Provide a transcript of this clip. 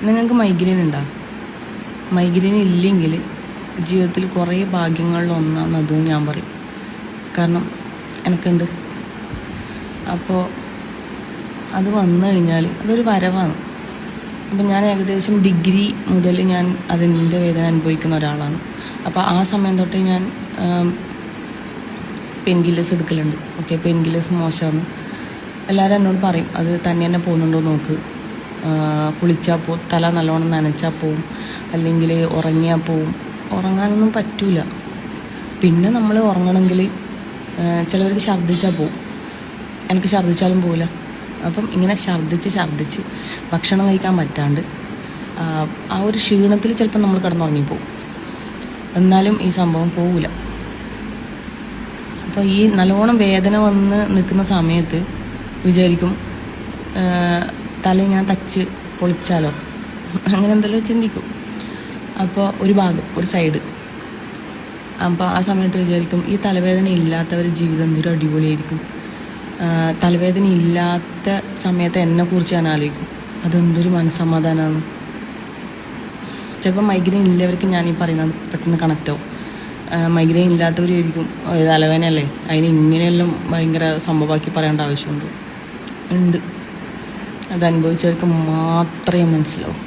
നിങ്ങൾക്ക് മൈഗ്രെയിൻ ഉണ്ടോ? മൈഗ്രെയിൻ ഇല്ലെങ്കിൽ ജീവിതത്തിൽ കുറേ ഭാഗ്യങ്ങളിലൊന്നാണെന്നത് ഞാൻ പറയും. കാരണം എനിക്കുണ്ട്. അപ്പോൾ അത് വന്നു കഴിഞ്ഞാൽ അതൊരു വരവാണ്. അപ്പം ഞാൻ ഏകദേശം ഡിഗ്രി മുതൽ ഞാൻ അതിൻ്റെ വേദന അനുഭവിക്കുന്ന ഒരാളാണ്. അപ്പോൾ ആ സമയം തൊട്ട് ഞാൻ പെയിൻ കില്ലേഴ്സ് എടുക്കലുണ്ട്. ഓക്കെ, പെയിൻ കില്ലേഴ്സ് മോശമാണ്. എല്ലാവരും എന്നോട് പറയും അത് തന്നെ പോകുന്നുണ്ടോ നോക്ക്, കുളിച്ചാൽ പോവും, തല നല്ലോണം നനച്ചാൽ പോവും, അല്ലെങ്കിൽ ഉറങ്ങിയാൽ പോവും. ഉറങ്ങാനൊന്നും പറ്റൂല. പിന്നെ നമ്മൾ ഉറങ്ങണമെങ്കിൽ ചിലവർക്ക് ഛർദ്ദിച്ചാൽ പോവും. എനിക്ക് ഛർദ്ദിച്ചാലും പോവില്ല. അപ്പം ഇങ്ങനെ ഛർദ്ദിച്ച് ഭക്ഷണം കഴിക്കാൻ പറ്റാണ്ട് ആ ഒരു ക്ഷീണത്തിൽ ചിലപ്പോൾ നമ്മൾ കിടന്നുറങ്ങിപ്പോവും. എന്നാലും ഈ സംഭവം പോവില്ല. അപ്പോൾ ഈ നല്ലോണം വേദന വന്ന് നിൽക്കുന്ന സമയത്ത് വിചാരിക്കും തല ഇങ്ങനെ തച്ച് പൊളിച്ചാലോ, അങ്ങനെ എന്തെങ്കിലും ചിന്തിക്കും. അപ്പോൾ ഒരു ഭാഗം, ഒരു സൈഡ്. അപ്പോൾ ആ സമയത്ത് വിചാരിക്കും ഈ തലവേദന ഇല്ലാത്തവർ ജീവിതം എന്തൊരു അടിപൊളിയായിരിക്കും. തലവേദന ഇല്ലാത്ത സമയത്ത് എന്നെക്കുറിച്ച് ഞാൻ ആലോചിക്കും, അതെന്തൊരു മനസ്സമാധാനമാണ്. ചിലപ്പോൾ മൈഗ്രെയിൻ ഇല്ലവർക്ക് ഞാൻ ഈ പറയുന്നത് പെട്ടെന്ന് കണക്റ്റ് ആവും. മൈഗ്രെയിൻ ഇല്ലാത്തവരായിരിക്കും തലവേദനയല്ലേ, അതിന് ഇങ്ങനെയെല്ലാം ഭയങ്കര സംഭവമാക്കി പറയേണ്ട ആവശ്യമുണ്ട്. അത് അനുഭവിച്ചവർക്ക് മാത്രമേ മനസ്സിലാവും.